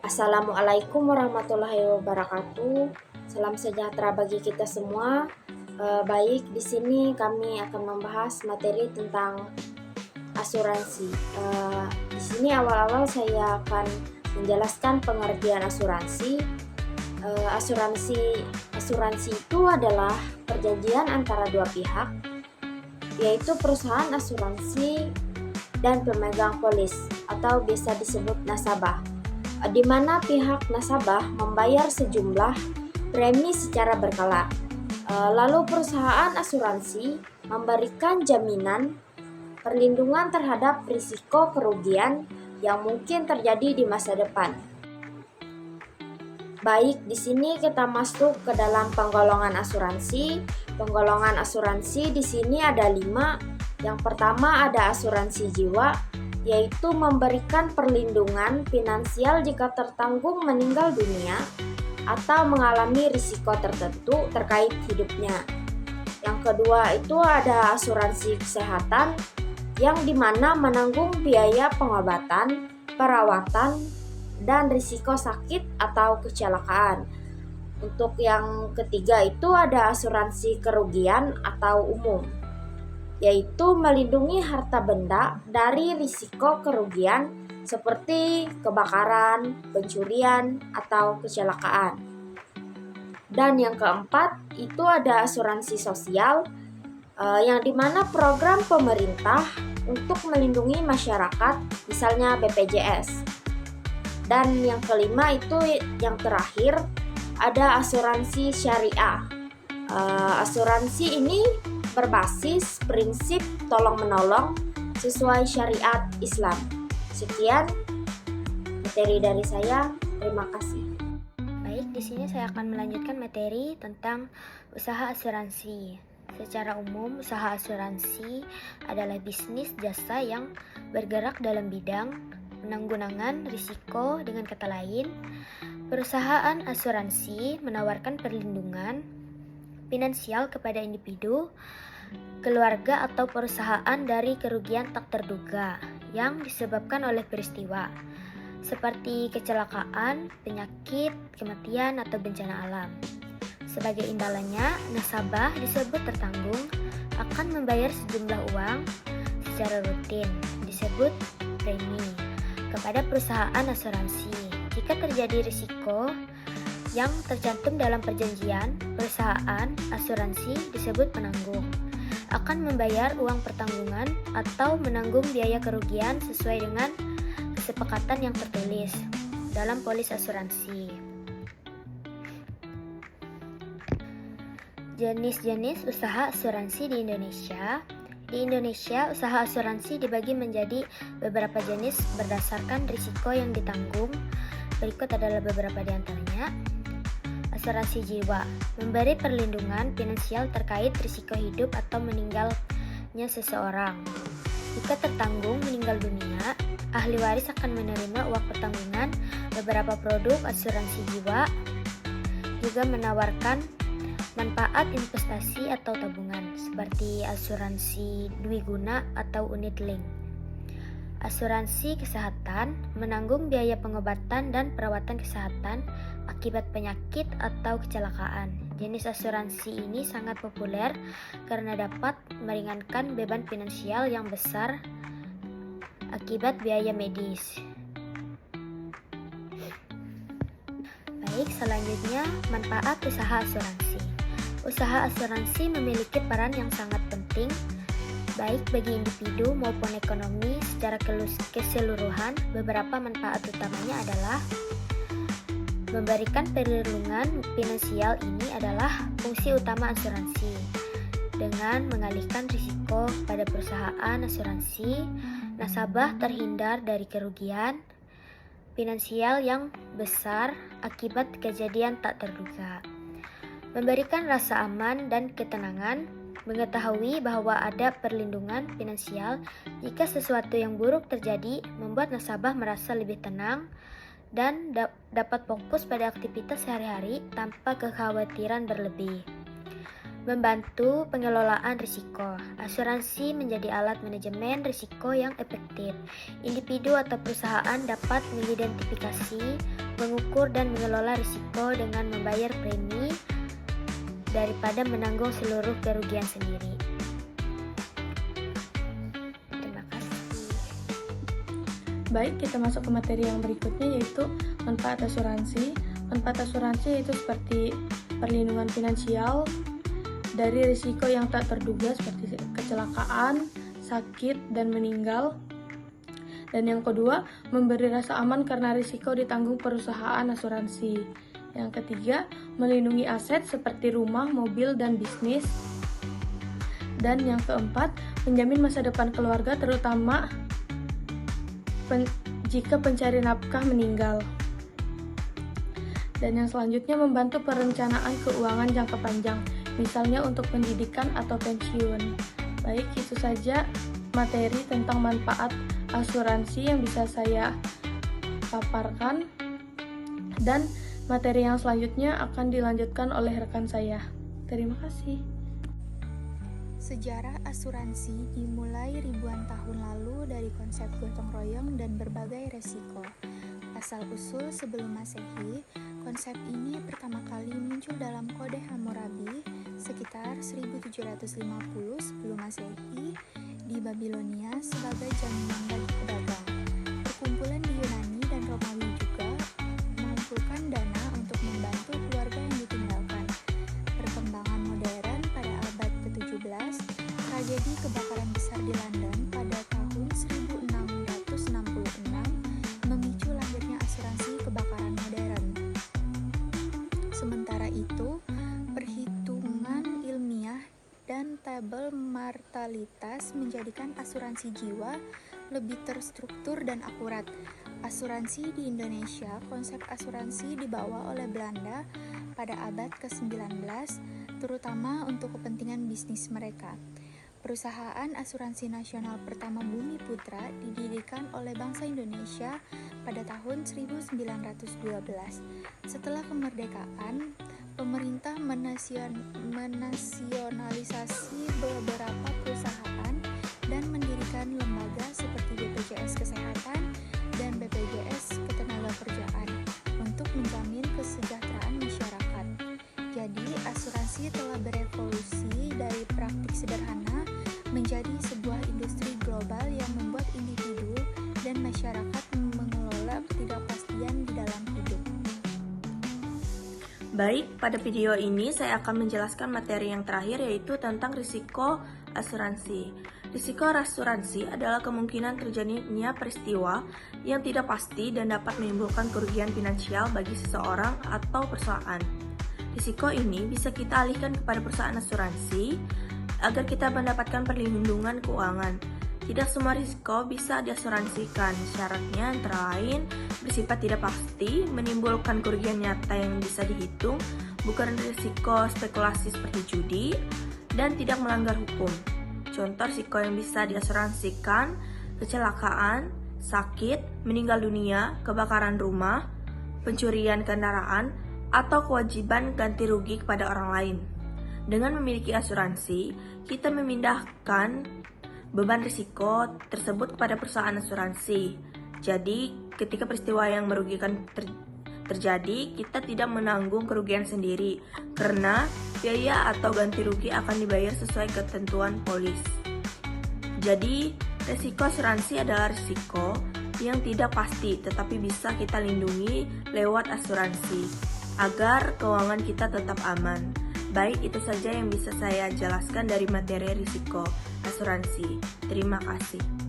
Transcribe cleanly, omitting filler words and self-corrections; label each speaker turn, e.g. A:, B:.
A: Assalamualaikum warahmatullahi wabarakatuh. Salam sejahtera bagi kita semua. Baik, di sini kami akan membahas materi tentang asuransi. Di sini awal-awal saya akan menjelaskan pengertian asuransi. Asuransi itu adalah perjanjian antara dua pihak, yaitu perusahaan asuransi dan pemegang polis atau biasa disebut nasabah, di mana pihak nasabah membayar sejumlah premi secara berkala. Lalu perusahaan asuransi memberikan jaminan perlindungan terhadap risiko kerugian yang mungkin terjadi di masa depan. Baik, di sini kita masuk ke dalam penggolongan asuransi. Penggolongan asuransi di sini ada 5. Yang pertama ada asuransi jiwa, yaitu memberikan perlindungan finansial jika tertanggung meninggal dunia atau mengalami risiko tertentu terkait hidupnya. Yang kedua itu ada asuransi kesehatan, yang dimana menanggung biaya pengobatan, perawatan, dan risiko sakit atau kecelakaan. Untuk yang ketiga itu ada asuransi kerugian atau umum, yaitu melindungi harta benda dari risiko kerugian seperti kebakaran, pencurian, atau kecelakaan. Dan yang keempat itu ada asuransi sosial, yang dimana program pemerintah untuk melindungi masyarakat, misalnya BPJS. Dan yang kelima itu yang terakhir ada asuransi syariah. Asuransi ini berbasis prinsip tolong-menolong sesuai syariat Islam. Sekian materi dari saya. Terima kasih.
B: Baik, di sini saya akan melanjutkan materi tentang usaha asuransi. Secara umum, usaha asuransi adalah bisnis jasa yang bergerak dalam bidang penanggulangan risiko. Dengan kata lain, perusahaan asuransi menawarkan perlindungan finansial kepada individu, keluarga, atau perusahaan dari kerugian tak terduga yang disebabkan oleh peristiwa seperti kecelakaan, penyakit, kematian, atau bencana alam. Sebagai imbalannya, nasabah disebut tertanggung akan membayar sejumlah uang secara rutin, disebut premi, kepada perusahaan asuransi. Jika terjadi risiko yang tercantum dalam perjanjian, perusahaan asuransi disebut penanggung akan membayar uang pertanggungan atau menanggung biaya kerugian sesuai dengan kesepakatan yang tertulis dalam polis asuransi. Jenis-jenis usaha asuransi di Indonesia. Di Indonesia, usaha asuransi dibagi menjadi beberapa jenis berdasarkan risiko yang ditanggung. Berikut adalah beberapa di antaranya. Asuransi jiwa memberi perlindungan finansial terkait risiko hidup atau meninggalnya seseorang. Jika tertanggung meninggal dunia, ahli waris akan menerima uang pertanggungan. Beberapa produk asuransi jiwa juga menawarkan manfaat investasi atau tabungan, seperti asuransi dwiguna atau unit link. Asuransi kesehatan menanggung biaya pengobatan dan perawatan kesehatan akibat penyakit atau kecelakaan. Jenis asuransi ini sangat populer karena dapat meringankan beban finansial yang besar akibat biaya medis. Baik, selanjutnya manfaat usaha asuransi. Usaha asuransi memiliki peran yang sangat penting baik bagi individu maupun ekonomi secara keseluruhan. Beberapa manfaat utamanya adalah memberikan perlindungan finansial. Ini adalah fungsi utama asuransi. Dengan mengalihkan risiko pada perusahaan asuransi, nasabah terhindar dari kerugian finansial yang besar akibat kejadian tak terduga. Memberikan rasa aman dan ketenangan, mengetahui bahwa ada perlindungan finansial jika sesuatu yang buruk terjadi, membuat nasabah merasa lebih tenang dan dapat fokus pada aktivitas sehari-hari tanpa kekhawatiran berlebih. Membantu pengelolaan risiko. Asuransi menjadi alat manajemen risiko yang efektif. Individu atau perusahaan dapat mengidentifikasi mengukur dan mengelola risiko dengan membayar premi daripada menanggung seluruh kerugian sendiri. Terima kasih.
C: Baik, kita masuk ke materi yang berikutnya, yaitu manfaat asuransi. Manfaat asuransi yaitu seperti perlindungan finansial dari risiko yang tak terduga seperti kecelakaan, sakit, dan meninggal. Dan yang kedua, memberi rasa aman karena risiko ditanggung perusahaan asuransi. Yang ketiga, melindungi aset seperti rumah, mobil, dan bisnis. Dan yang keempat, menjamin masa depan keluarga terutama jika pencari nafkah meninggal. Dan yang selanjutnya, membantu perencanaan keuangan jangka panjang, misalnya untuk pendidikan atau pensiun. Baik, itu saja materi tentang manfaat asuransi yang bisa saya paparkan, dan materi yang selanjutnya akan dilanjutkan oleh rekan saya. Terima kasih.
D: Sejarah asuransi dimulai ribuan tahun lalu dari konsep gotong royong dan berbagai resiko. Asal-usul sebelum Masehi, konsep ini pertama kali muncul dalam Kode Hammurabi sekitar 1750 sebelum Masehi di Babilonia sebagai jaminan bagi pedagang. Perkumpulan di Yunani dan Romawi juga mengumpulkan dana untuk membantu keluarga yang ditinggalkan. Perkembangan modern pada abad ke-17, tragedi kebakaran besar di London pada tahun 1666 memicu lahirnya asuransi kebakaran modern. Sementara itu, perhitungan ilmiah dan tabel mortalitas menjadikan asuransi jiwa lebih terstruktur dan akurat. Asuransi di Indonesia, konsep asuransi dibawa oleh Belanda pada abad ke-19, terutama untuk kepentingan bisnis mereka. Perusahaan asuransi nasional pertama Bumi Putra didirikan oleh bangsa Indonesia pada tahun 1912. Setelah kemerdekaan, pemerintah menasionalisasi beberapa perusahaan dan mendirikan lembaga seperti BPJS Kesehatan dan BPJS Ketenagakerjaan untuk menjamin kesejahteraan masyarakat. Jadi, asuransi telah berevolusi dari praktik sederhana menjadi sebuah industri global yang membuat individu dan masyarakat mengelola ketidakpastian di dalam hidup.
E: Baik, pada video ini saya akan menjelaskan materi yang terakhir, yaitu tentang risiko asuransi. Risiko asuransi adalah kemungkinan terjadinya peristiwa yang tidak pasti dan dapat menimbulkan kerugian finansial bagi seseorang atau perusahaan. Risiko ini bisa kita alihkan kepada perusahaan asuransi agar kita mendapatkan perlindungan keuangan. Tidak semua risiko bisa diasuransikan. Syaratnya antara lain bersifat tidak pasti, menimbulkan kerugian nyata yang bisa dihitung, bukan risiko spekulasi seperti judi, dan tidak melanggar hukum. Contoh risiko yang bisa diasuransikan: kecelakaan, sakit, meninggal dunia, kebakaran rumah, pencurian kendaraan, atau kewajiban ganti rugi kepada orang lain. Dengan memiliki asuransi, kita memindahkan beban risiko tersebut kepada perusahaan asuransi. Jadi, ketika peristiwa yang merugikan terjadi, kita tidak menanggung kerugian sendiri, karena biaya atau ganti rugi akan dibayar sesuai ketentuan polis. Jadi, risiko asuransi adalah risiko yang tidak pasti, tetapi bisa kita lindungi lewat asuransi, agar keuangan kita tetap aman. Baik, itu saja yang bisa saya jelaskan dari materi risiko asuransi. Terima kasih.